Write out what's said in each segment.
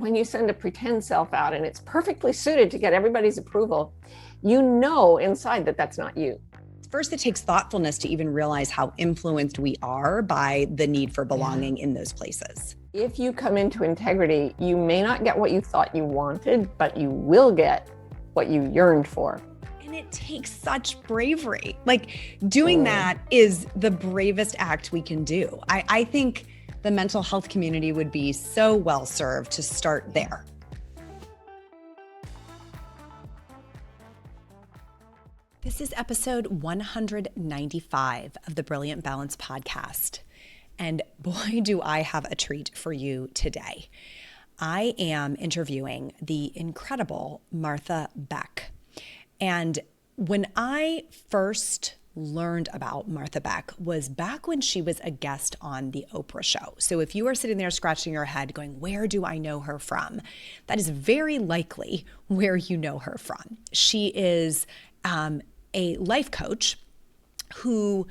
when you send a pretend self out and it's perfectly suited to get everybody's approval, you know inside that that's not you. First, it takes thoughtfulness to even realize how influenced we are by the need for belonging in those places. If you come into integrity, you may not get what you thought you wanted, but you will get what you yearned for. And it takes such bravery. Like doing that is the bravest act we can do. I think the mental health community would be so well served to start there. This is episode 195 of the Brilliant Balance podcast. And boy, do I have a treat for you today. I am interviewing the incredible Martha Beck. And when I first learned about Martha Beck was back when she was a guest on the Oprah show. So if you are sitting there scratching your head going, where do I know her from? That is very likely where you know her from. She is a life coach who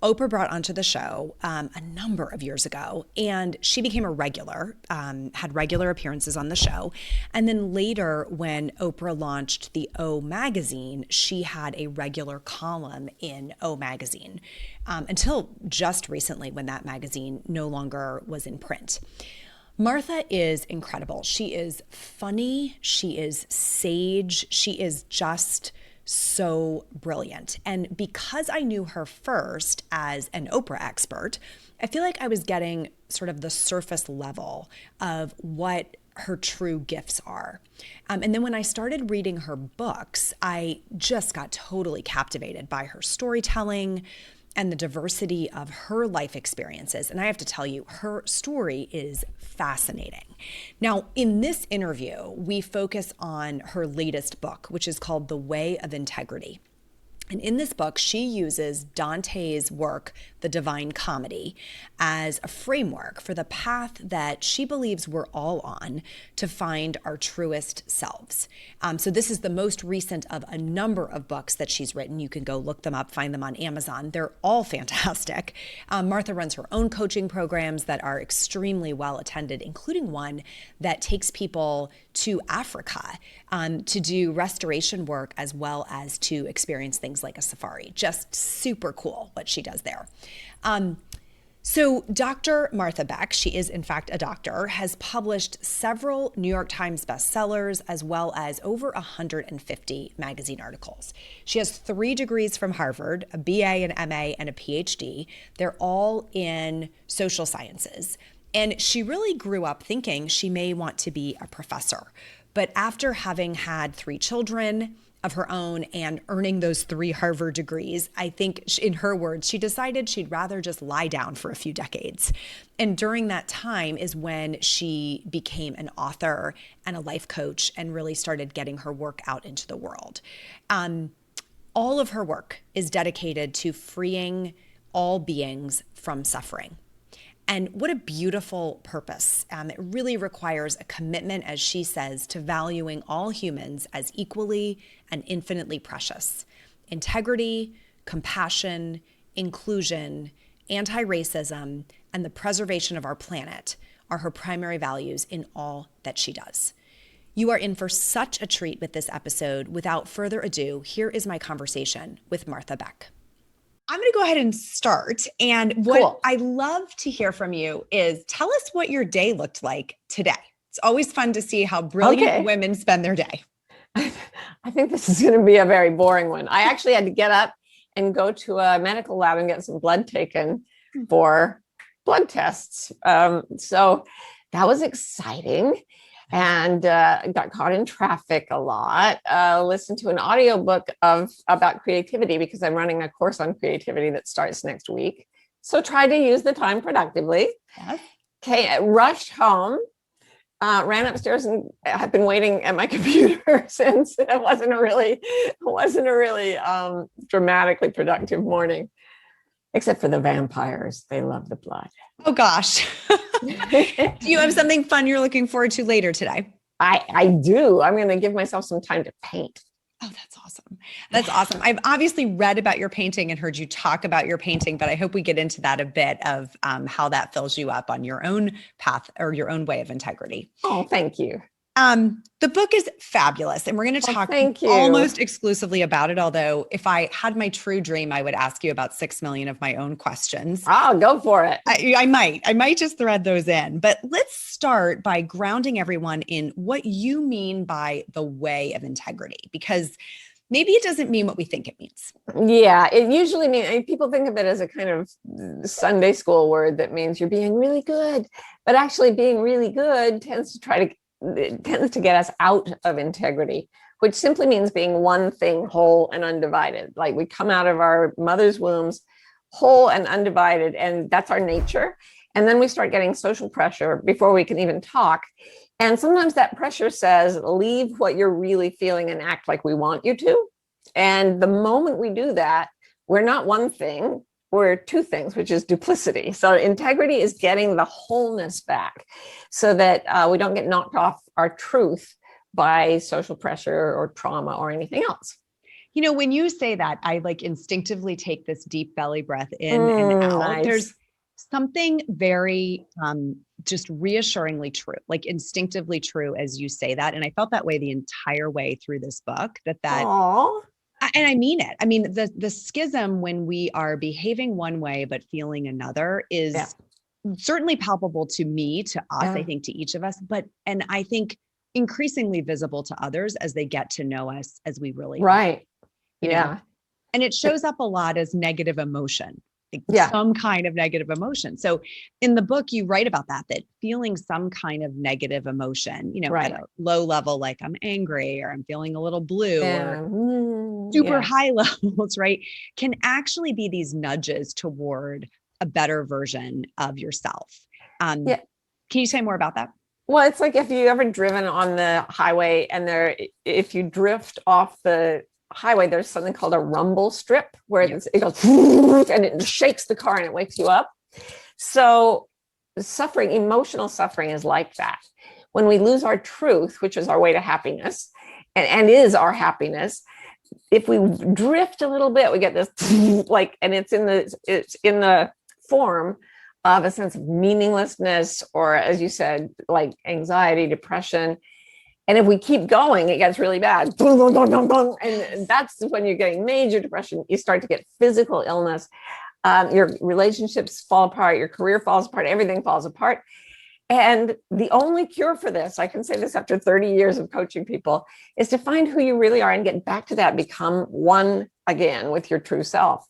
Oprah brought onto the show a number of years ago, and she became a regular, had regular appearances on the show. And then later, when Oprah launched the O magazine, she had a regular column in O magazine until just recently when that magazine no longer was in print. Martha is incredible. She is funny. She is sage. She is just so brilliant. And because I knew her first as an Oprah expert, I feel like I was getting sort of the surface level of what her true gifts are. And then when I started reading her books, I just got totally captivated by her storytelling and the diversity of her life experiences. And I have to tell you, her story is fascinating. Now, in this interview, we focus on her latest book, which is called The Way of Integrity. And in this book, she uses Dante's work, The Divine Comedy, as a framework for the path that she believes we're all on to find our truest selves. So this is the most recent of a number of books that she's written. You can go look them up, find them on Amazon. They're all fantastic. Martha runs her own coaching programs that are extremely well attended, including one that takes people to Africa to do restoration work as well as to experience things like a safari. Just super cool what she does there. So Dr. Martha Beck, she is in fact a doctor, has published several New York Times bestsellers as well as over 150 magazine articles. She has 3 degrees from Harvard, a BA, an MA, and a PhD. They're all in social sciences. And she really grew up thinking she may want to be a professor. But after having had 3 children of her own and earning those 3 Harvard degrees, I think in her words, she decided she'd rather just lie down for a few decades. And during that time is when she became an author and a life coach and really started getting her work out into the world. All of her work is dedicated to freeing all beings from suffering. And what a beautiful purpose. It really requires a commitment, as she says, to valuing all humans as equally and infinitely precious. Integrity, compassion, inclusion, anti-racism, and the preservation of our planet are her primary values in all that she does. You are in for such a treat with this episode. Without further ado, here is my conversation with Martha Beck. I'm going to go ahead and start. And what I love to hear from you is tell us what your day looked like today. It's always fun to see how brilliant women spend their day. I think this is going to be a very boring one. I actually had to get up and go to a medical lab and get some blood taken for blood tests. So that was exciting. And got caught in traffic a lot. Listened to an audiobook about creativity because I'm running a course on creativity that starts next week. So tried to use the time productively. Okay, rushed home, ran upstairs, and have been waiting at my computer since. It wasn't a really dramatically productive morning, except for the vampires. They love the blood. Oh gosh. Do you have something fun you're looking forward to later today? I do. I'm going to give myself some time to paint. Oh, that's awesome. That's awesome. I've obviously read about your painting and heard you talk about your painting, but I hope we get into that a bit of how that fills you up on your own path or your own way of integrity. Oh, thank you. The book is fabulous, and we're going to talk thank you. almost exclusively about it. Although if I had my true dream, I would ask you about 6 million of my own questions. Oh, go for it. I might just thread those in, but let's start by grounding everyone in what you mean by the way of integrity, because maybe it doesn't mean what we think it means. Yeah, it usually means, people think of it as a kind of Sunday school word that means you're being really good, but actually being really good tends to get us out of integrity, which simply means being one thing, whole and undivided. Like we come out of our mother's wombs whole and undivided, and that's our nature. And then we start getting social pressure before we can even talk. And sometimes that pressure says, leave what you're really feeling and act like we want you to. And the moment we do that, we're not one thing, we're two things, which is duplicity. So integrity is getting the wholeness back so that we don't get knocked off our truth by social pressure or trauma or anything else. You know, when you say that, I like instinctively take this deep belly breath in and out. Nice. There's something very just reassuringly true, like instinctively true as you say that. And I felt that way the entire way through this book, Aww. and I mean it. I mean, the schism when we are behaving one way but feeling another is certainly palpable to me, to us, I think to each of us, and I think increasingly visible to others as they get to know us as we really right. You know? And it shows up a lot as negative emotion, some kind of negative emotion. So in the book, you write about that feeling some kind of negative emotion, at a low level, like I'm angry or I'm feeling a little blue or super high levels, right? Can actually be these nudges toward a better version of yourself. Can you say more about that? Well, it's like if you ever driven on the highway and if you drift off the highway, there's something called a rumble strip where it goes and it shakes the car and it wakes you up. So suffering, emotional suffering is like that. When we lose our truth, which is our way to happiness and is our happiness, if we drift a little bit, we get this and it's in the form of a sense of meaninglessness, or as you said, like anxiety, depression. And if we keep going, it gets really bad. And that's when you're getting major depression. You start to get physical illness. Your relationships fall apart. Your career falls apart. Everything falls apart. And the only cure for this, I can say this after 30 years of coaching people, is to find who you really are and get back to that, become one again with your true self.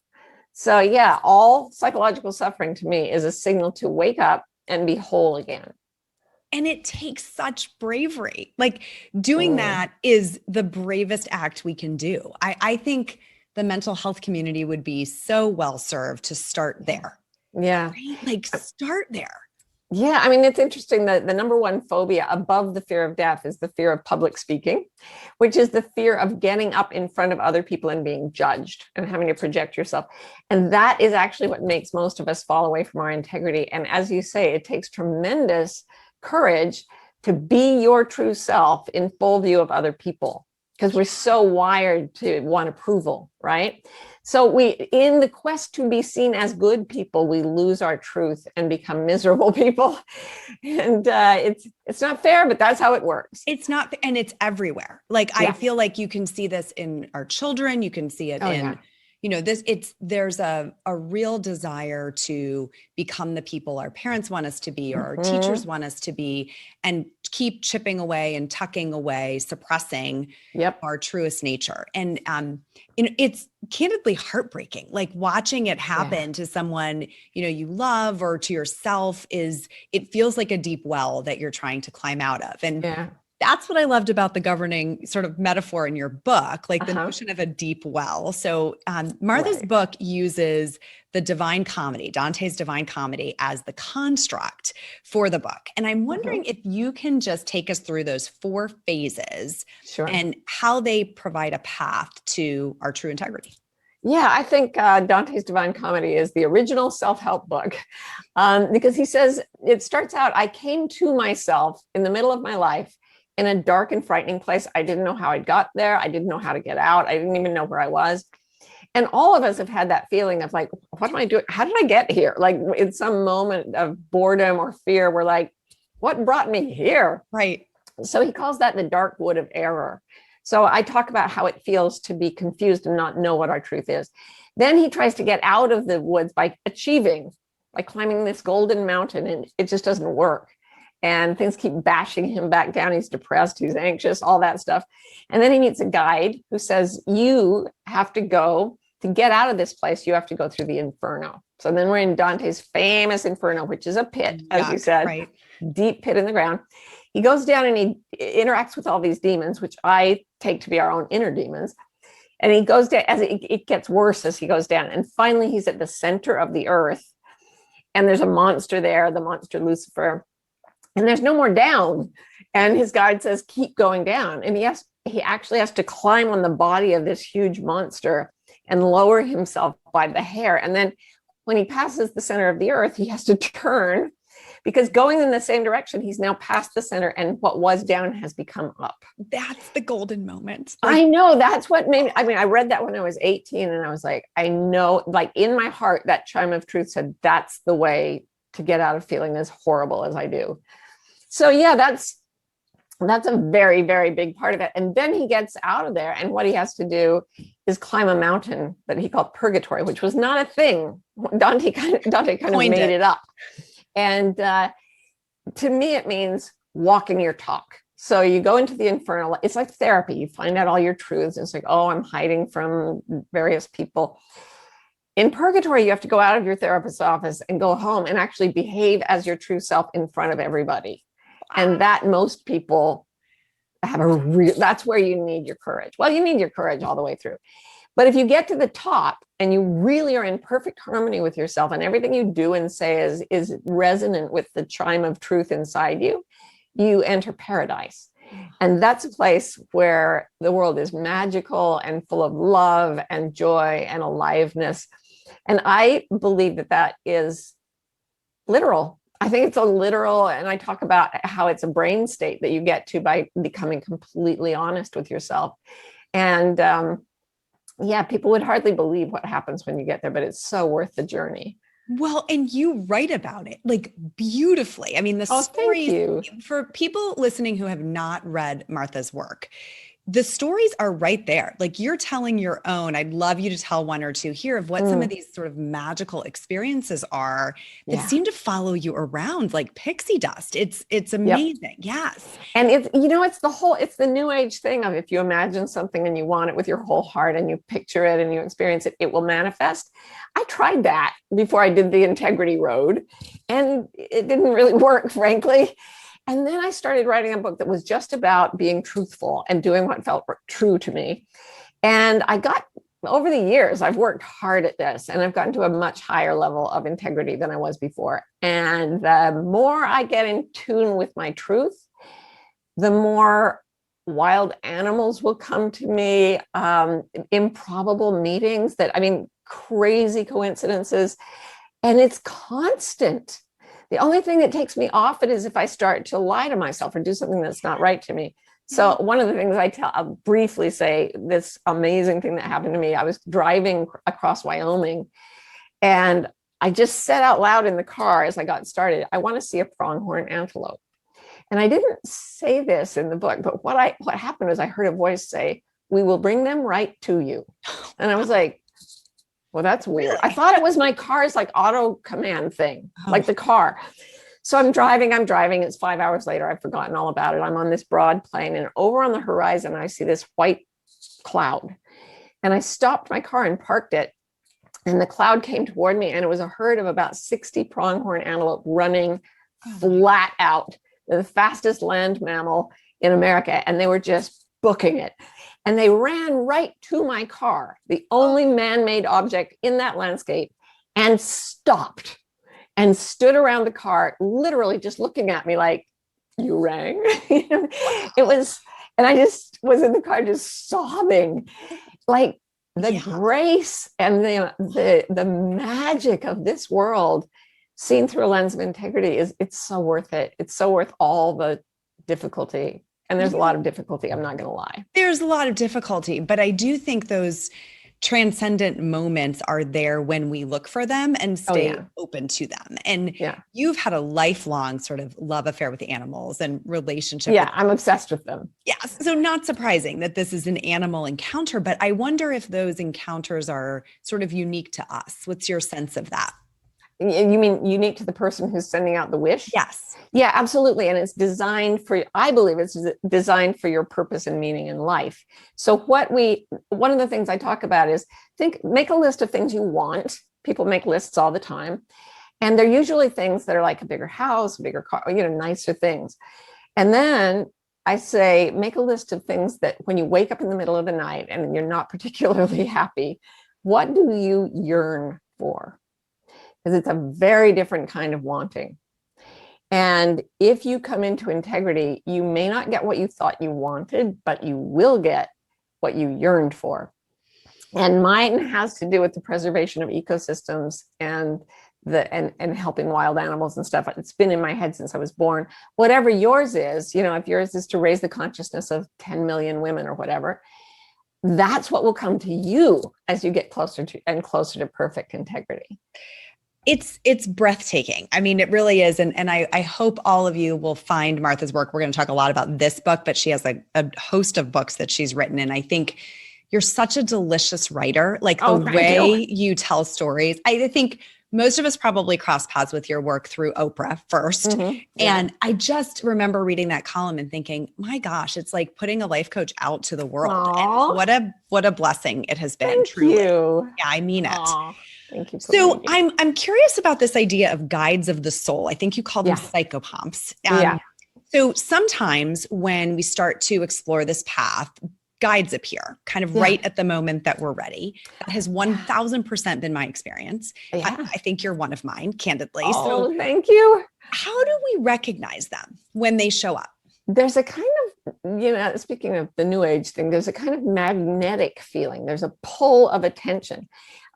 So all psychological suffering to me is a signal to wake up and be whole again. And it takes such bravery. Like doing that is the bravest act we can do. I think the mental health community would be so well served to start there. Yeah. Right? Like start there. Yeah. I mean, it's interesting that the number one phobia above the fear of death is the fear of public speaking, which is the fear of getting up in front of other people and being judged and having to project yourself. And that is actually what makes most of us fall away from our integrity. And as you say, it takes tremendous courage to be your true self in full view of other people, because we're so wired to want approval, right? So in the quest to be seen as good people, we lose our truth and become miserable people. And it's not fair, but that's how it works. It's not, and it's everywhere. Like I feel like you can see this in our children. You can see it there's a real desire to become the people our parents want us to be, or our teachers want us to be, and keep chipping away and tucking away, suppressing our truest nature. And it's candidly heartbreaking. Like watching it happen to someone, you love, or to yourself, it feels like a deep well that you're trying to climb out of. And that's what I loved about the governing sort of metaphor in your book, like the notion of a deep well. So Martha's book uses the Divine Comedy, Dante's Divine Comedy, as the construct for the book. And I'm wondering if you can just take us through those 4 phases and how they provide a path to our true integrity. Yeah, I think Dante's Divine Comedy is the original self-help book because he says, it starts out, I came to myself in the middle of my life in a dark and frightening place. I didn't know how I got there. I didn't know how to get out. I didn't even know where I was. And all of us have had that feeling of like, what am I doing? How did I get here? Like in some moment of boredom or fear, we're like, what brought me here? Right. So he calls that the dark wood of error. So I talk about how it feels to be confused and not know what our truth is. Then he tries to get out of the woods by achieving, by climbing this golden mountain, and it just doesn't work. And things keep bashing him back down. He's depressed, he's anxious, all that stuff. And then he meets a guide who says, you have to go to get out of this place. You have to go through the inferno. So then we're in Dante's famous inferno, which is a pit, as you said, right. Deep pit in the ground. He goes down and he interacts with all these demons, which I take to be our own inner demons. And he goes down as it gets worse as he goes down. And finally, he's at the center of the earth. And there's a monster there, the monster Lucifer. And there's no more down. And his guide says, keep going down. And he actually has to climb on the body of this huge monster and lower himself by the hair. And then when he passes the center of the earth, he has to turn, because going in the same direction, he's now past the center, and what was down has become up. That's the golden moment. I know, that's what made me, I mean, I read that when I was 18 and I was like, I know, like in my heart, that chime of truth said, that's the way to get out of feeling as horrible as I do. So yeah, that's a very, very big part of it. And then he gets out of there, and what he has to do is climb a mountain that he called purgatory, which was not a thing. Dante kind of made it up. And to me, it means walking your talk. So you go into the infernal, it's like therapy. You find out all your truths. It's like, oh, I'm hiding from various people. In purgatory, you have to go out of your therapist's office and go home and actually behave as your true self in front of everybody. And that most people have that's where you need your courage. Well, you need your courage all the way through. But if you get to the top and you really are in perfect harmony with yourself, and everything you do and say is resonant with the chime of truth inside you, you enter paradise. And that's a place where the world is magical and full of love and joy and aliveness. And I believe that is literal. I think it's a literal, and I talk about how it's a brain state that you get to by becoming completely honest with yourself. And yeah, people would hardly believe what happens when you get there, but it's so worth the journey. Well, and you write about it like beautifully. I mean, the stories for people listening who have not read Martha's work, the stories are right there. Like you're telling your own. I'd love you to tell one or two here of what some of these sort of magical experiences are that seem to follow you around like pixie dust. It's amazing. Yep. Yes. And it's it's the new age thing of if you imagine something and you want it with your whole heart and you picture it and you experience it, it will manifest. I tried that before I did the integrity road, and it didn't really work, frankly. And then I started writing a book that was just about being truthful and doing what felt true to me. And over the years, I've worked hard at this, and I've gotten to a much higher level of integrity than I was before. And the more I get in tune with my truth, the more wild animals will come to me, improbable meetings crazy coincidences. And it's constant. The only thing that takes me off it is if I start to lie to myself or do something that's not right to me. So one of the things I'll briefly say, this amazing thing that happened to me, I was driving across Wyoming, and I just said out loud in the car as I got started, I want to see a pronghorn antelope. And I didn't say this in the book, but what happened was I heard a voice say, we will bring them right to you. And I was like, well, that's weird. I thought it was my car's like auto command thing, like the car. So I'm driving. It's 5 hours later. I've forgotten all about it. I'm on this broad plain, and over on the horizon, I see this white cloud. And I stopped my car and parked it. And the cloud came toward me, and it was a herd of about 60 pronghorn antelope running flat out, the fastest land mammal in America. And they were just booking it. And they ran right to my car, the only man-made object in that landscape, and stopped and stood around the car, literally just looking at me like, you rang? It was, and I just was in the car just sobbing, like the grace and the magic of this world seen through a lens of integrity it's so worth it. It's so worth all the difficulty. And there's a lot of difficulty. I'm not going to lie. There's a lot of difficulty, but I do think those transcendent moments are there when we look for them and stay open to them. And you've had a lifelong sort of love affair with the animals and relationship. Yeah, I'm obsessed with them. Yes. So not surprising that this is an animal encounter, but I wonder if those encounters are sort of unique to us. What's your sense of that? You mean unique to the person who's sending out the wish? Yes. Yeah, absolutely. And it's designed for, I believe it's designed for your purpose and meaning in life. So one of the things I talk about is make a list of things you want. People make lists all the time. And they're usually things that are like a bigger house, a bigger car, nicer things. And then I say, make a list of things that when you wake up in the middle of the night and you're not particularly happy, what do you yearn for? Because it's a very different kind of wanting. And if you come into integrity, you may not get what you thought you wanted, but you will get what you yearned for. And mine has to do with the preservation of ecosystems and helping wild animals and stuff. It's been in my head since I was born. Whatever yours is, if yours is to raise the consciousness of 10 million women or whatever, that's what will come to you as you get closer to perfect integrity. It's breathtaking. I mean, it really is. And I hope all of you will find Martha's work. We're going to talk a lot about this book, but she has a host of books that she's written. And I think you're such a delicious writer. Like the way you tell stories. I think most of us probably cross paths with your work through Oprah first. Mm-hmm. Yeah. And I just remember reading that column and thinking, my gosh, it's like putting a life coach out to the world. And what a blessing it has been. Thank truly. You. Yeah, I mean it. Aww. Thank you. So I'm curious about this idea of guides of the soul. I think you call them psychopomps. So sometimes when we start to explore this path, guides appear kind of right at the moment that we're ready. That has 1000% been my experience. Yeah. I think you're one of mine, candidly. Oh, so thank you. How do we recognize them when they show up? There's a kind of, speaking of the new age thing, there's a kind of magnetic feeling. There's a pull of attention.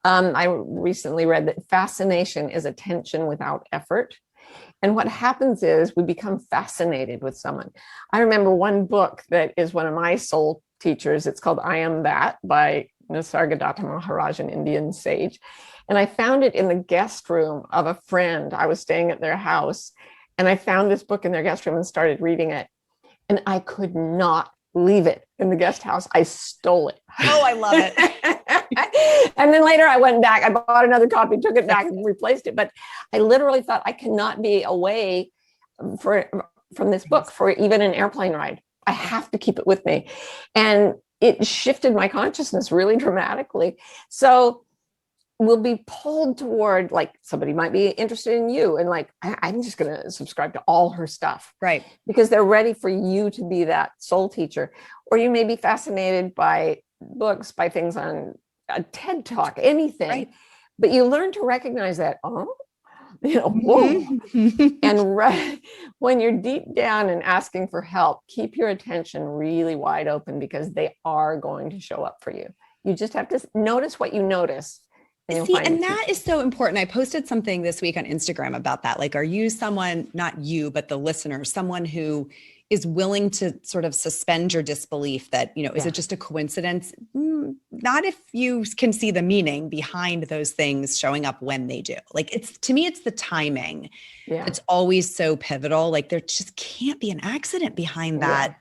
I recently read that fascination is attention without effort. And what happens is we become fascinated with someone. I remember one book that is one of my soul teachers. It's called I Am That by Nisargadatta Maharaj, an Indian sage. And I found it in the guest room of a friend. I was staying at their house and I found this book in their guest room and started reading it. And I could not leave it in the guest house. I stole it. Oh, I love it. And then later I went back, I bought another copy, took it back and replaced it. But I literally thought I cannot be away from this book for even an airplane ride. I have to keep it with me. And it shifted my consciousness really dramatically. So we'll be pulled toward, like, somebody might be interested in you. And like, I'm just going to subscribe to all her stuff. Right. Because they're ready for you to be that soul teacher. Or you may be fascinated by books, by things on a TED Talk, anything. Right. But you learn to recognize that, whoa. And when you're deep down and asking for help, keep your attention really wide open because they are going to show up for you. You just have to notice what you notice. And that is so important. I posted something this week on Instagram about that. Like, are you someone, not you, but the listener, someone who is willing to sort of suspend your disbelief that, is it just a coincidence? Not if you can see the meaning behind those things showing up when they do. Like, to me, it's the timing. Yeah. It's always so pivotal. Like, there just can't be an accident behind that,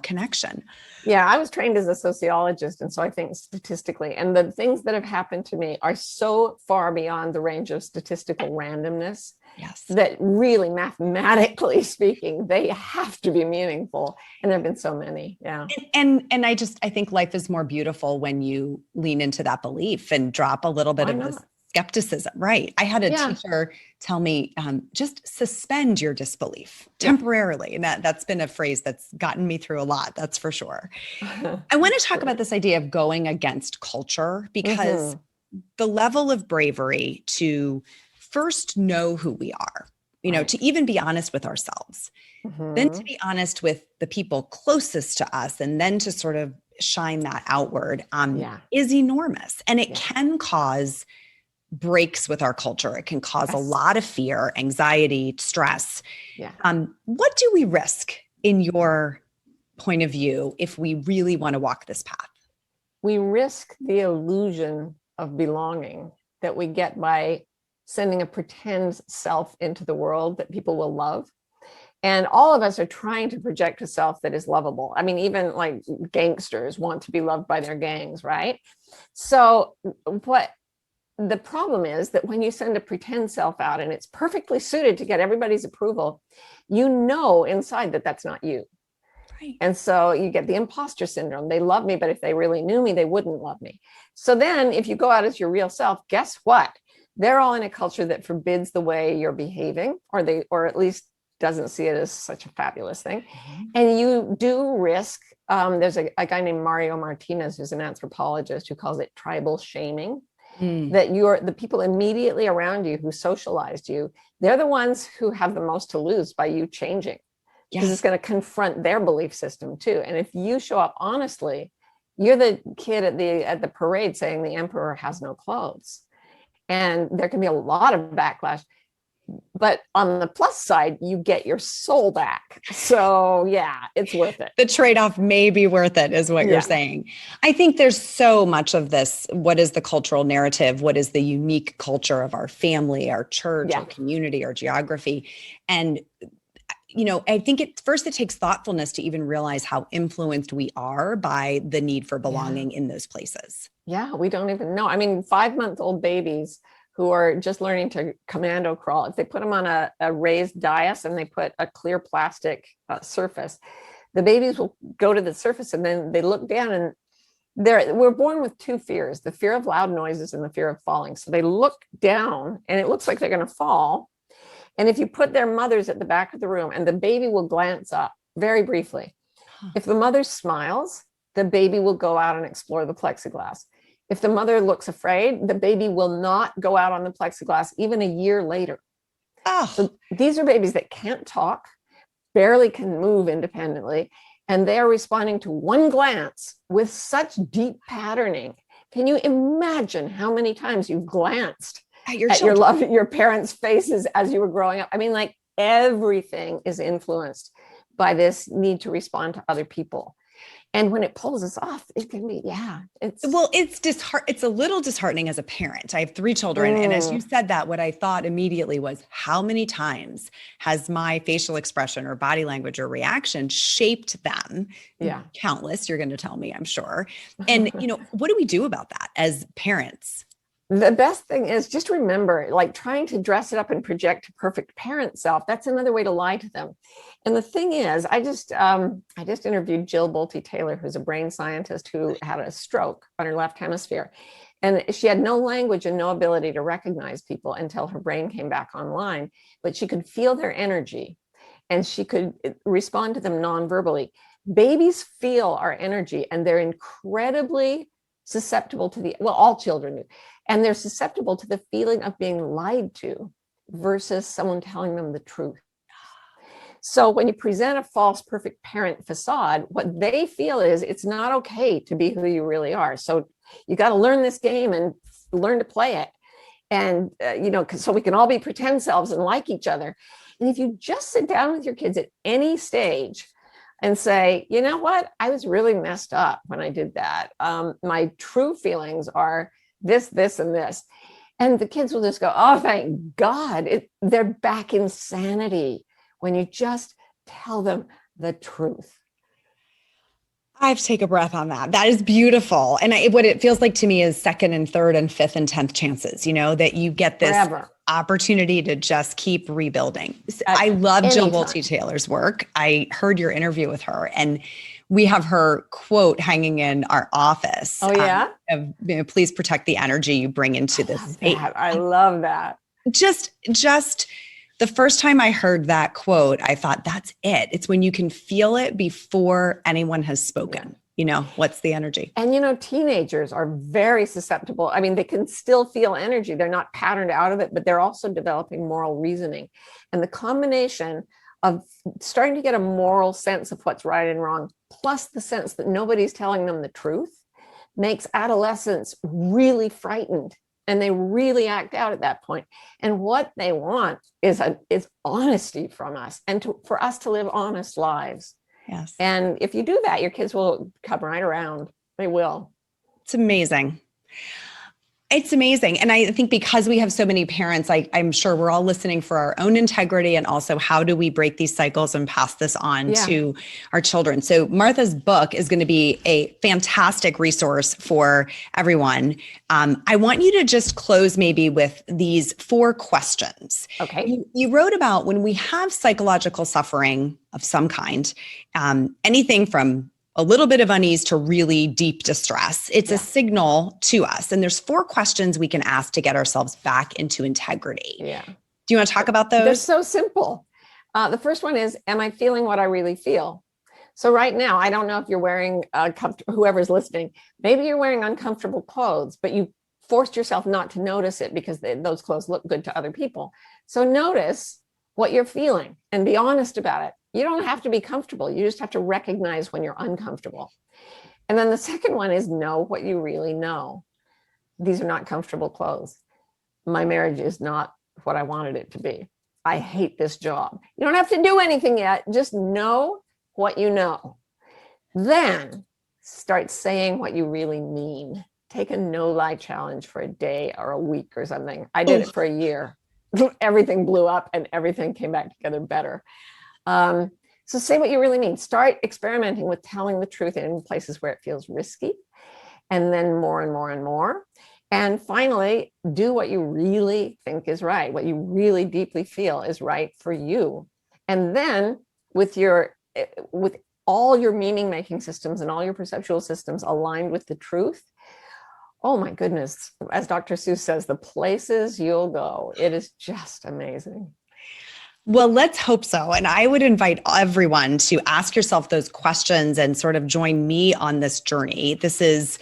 connection. Yeah, I was trained as a sociologist. And so I think statistically, and the things that have happened to me are so far beyond the range of statistical randomness. Yes. That really, mathematically speaking, they have to be meaningful. And there have been so many. Yeah. And I think life is more beautiful when you lean into that belief and drop a little bit of this skepticism. Right. I had a teacher tell me, just suspend your disbelief temporarily. And that's been a phrase that's gotten me through a lot. That's for sure. I want to talk about this idea of going against culture, because the level of bravery to first know who we are, to even be honest with ourselves, then to be honest with the people closest to us, and then to sort of shine that outward is enormous. And it can cause breaks with our culture. It can cause a lot of fear, anxiety, stress. Yeah. What do we risk in your point of view if we really want to walk this path? We risk the illusion of belonging that we get by sending a pretend self into the world that people will love. And all of us are trying to project a self that is lovable. I mean, even like gangsters want to be loved by their gangs, right? So what the problem is that when you send a pretend self out and it's perfectly suited to get everybody's approval, you know inside that that's not you. Right. And so you get the imposter syndrome. They love me, but if they really knew me, they wouldn't love me. So then if you go out as your real self, guess what? They're all in a culture that forbids the way you're behaving, or at least doesn't see it as such a fabulous thing. Mm-hmm. And you do risk, there's a guy named Mario Martinez, who's an anthropologist, who calls it tribal shaming. That the people immediately around you who socialized you, they're the ones who have the most to lose by you changing, because it's going to confront their belief system too. And if you show up honestly, you're the kid at the parade saying the emperor has no clothes, and there can be a lot of backlash. But on the plus side, you get your soul back. So yeah, it's worth it. The trade-off may be worth it, is what you're saying. I think there's so much of this. What is the cultural narrative? What is the unique culture of our family, our church, our community, our geography? And, I think it takes thoughtfulness to even realize how influenced we are by the need for belonging in those places. Yeah, we don't even know. I mean, 5-month-old babies who are just learning to commando crawl, if they put them on a raised dais and they put a clear plastic surface, the babies will go to the surface and then they look down, and we're born with two fears, the fear of loud noises and the fear of falling. So they look down and it looks like they're going to fall. And if you put their mothers at the back of the room, and the baby will glance up very briefly. If the mother smiles, the baby will go out and explore the plexiglass. If the mother looks afraid, the baby will not go out on the plexiglass even a year later. So these are babies that can't talk, barely can move independently, and they are responding to one glance with such deep patterning. Can you imagine how many times you've glanced at your parents' faces as you were growing up? I mean, like, everything is influenced by this need to respond to other people. And when it pulls us off, it can be, it's a little disheartening as a parent. I have 3 children. And as you said that, what I thought immediately was, how many times has my facial expression or body language or reaction shaped them? Yeah. Countless, you're going to tell me, I'm sure. And, what do we do about that as parents? The best thing is just remember, like, trying to dress it up and project a perfect parent self. That's another way to lie to them. And the thing is, I just interviewed Jill Bolte Taylor, who's a brain scientist who had a stroke on her left hemisphere. And she had no language and no ability to recognize people until her brain came back online, but she could feel their energy and she could respond to them non-verbally. Babies feel our energy, and they're incredibly susceptible to all children do. And they're susceptible to the feeling of being lied to versus someone telling them the truth. So when you present a false perfect parent facade, what they feel is it's not okay to be who you really are. So you got to learn this game and learn to play it. And, so we can all be pretend selves and like each other. And if you just sit down with your kids at any stage and say, you know what, I was really messed up when I did that. My true feelings are this, and this. And the kids will just go, oh, thank God. They're back in sanity when you just tell them the truth. I have to take a breath on that. That is beautiful. And what it feels like to me is second and third and fifth and 10th chances, that you get this opportunity to just keep rebuilding. I love Jill Bolte Taylor's work. I heard your interview with her, and we have her quote hanging in our office. Oh, yeah? Please protect the energy you bring into this space. I love that. Just the first time I heard that quote, I thought, that's it. It's when you can feel it before anyone has spoken. What's the energy? And, teenagers are very susceptible. I mean, they can still feel energy. They're not patterned out of it, but they're also developing moral reasoning. And the combination of starting to get a moral sense of what's right and wrong, plus the sense that nobody's telling them the truth, makes adolescents really frightened. And they really act out at that point. And what they want is honesty from us, and for us to live honest lives. Yes. And if you do that, your kids will come right around. They will. It's amazing. It's amazing. And I think because we have so many parents, I'm sure we're all listening for our own integrity and also how do we break these cycles and pass this on to our children. So Martha's book is going to be a fantastic resource for everyone. I want you to just close maybe with these 4 questions. Okay. You wrote about when we have psychological suffering of some kind, anything from a little bit of unease to really deep distress. It's a signal to us. And there's 4 questions we can ask to get ourselves back into integrity. Yeah. Do you want to talk about those? They're so simple. The first one is, am I feeling what I really feel? So right now, I don't know if you're wearing, whoever's listening, maybe you're wearing uncomfortable clothes, but you forced yourself not to notice it because those clothes look good to other people. So notice what you're feeling and be honest about it. You don't have to be comfortable. You just have to recognize when you're uncomfortable. And then the second one is know what you really know. These are not comfortable clothes. My marriage is not what I wanted it to be. I hate this job. You don't have to do anything yet. Just know what you know. Then start saying what you really mean. Take a no-lie challenge for a day or a week or something. I did it for a year. Everything blew up and everything came back together better. So say what you really mean. Start experimenting with telling the truth in places where it feels risky, and then more and more and more. And finally, do what you really think is right, what you really deeply feel is right for you. And then with all your meaning-making systems and all your perceptual systems aligned with the truth, oh my goodness, as Dr. Seuss says, the places you'll go, it is just amazing. Well, let's hope so. And I would invite everyone to ask yourself those questions and sort of join me on this journey. This is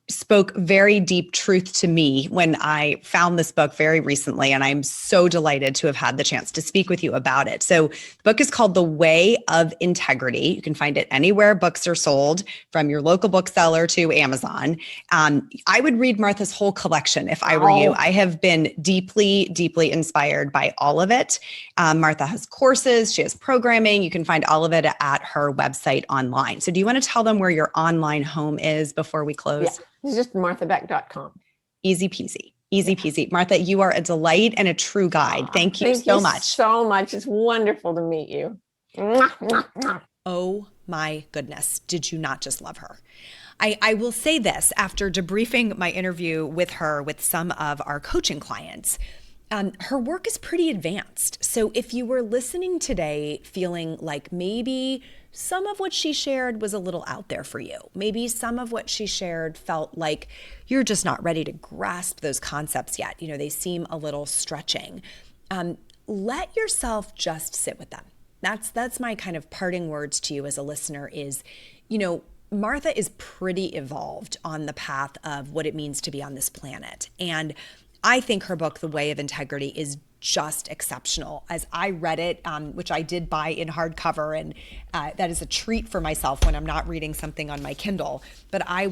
spoke very deep truth to me when I found this book very recently, and I'm so delighted to have had the chance to speak with you about it. So the book is called The Way of Integrity. You can find it anywhere books are sold, from your local bookseller to Amazon. I would read Martha's whole collection if I were you. I have been deeply, deeply inspired by all of it. Martha has courses, she has programming. You can find all of it at her website online. So do you want to tell them where your online home is before we close? Yeah, it's just marthabeck.com. Easy peasy. Easy peasy. Martha, you are a delight and a true guide. Thank you so much. Thank you so much. It's wonderful to meet you. Oh my goodness. Did you not just love her? I will say this after debriefing my interview with her with some of our coaching clients. Her work is pretty advanced. So if you were listening today feeling like maybe some of what she shared was a little out there for you, maybe some of what she shared felt like you're just not ready to grasp those concepts yet, they seem a little stretching, let yourself just sit with them. That's my kind of parting words to you as a listener is, Martha is pretty evolved on the path of what it means to be on this planet. And I think her book, The Way of Integrity, is just exceptional. As I read it, which I did buy in hardcover, and that is a treat for myself when I'm not reading something on my Kindle, but I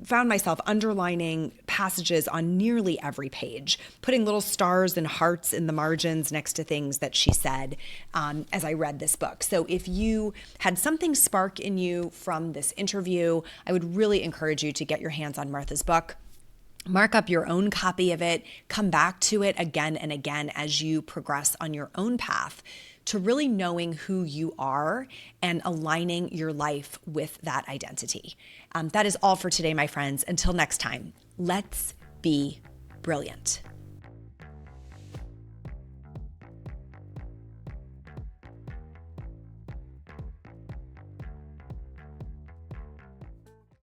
found myself underlining passages on nearly every page, putting little stars and hearts in the margins next to things that she said as I read this book. So if you had something spark in you from this interview, I would really encourage you to get your hands on Martha's book. Mark up your own copy of it, come back to it again and again as you progress on your own path to really knowing who you are and aligning your life with that identity. That is all for today, my friends. Until next time, let's be brilliant.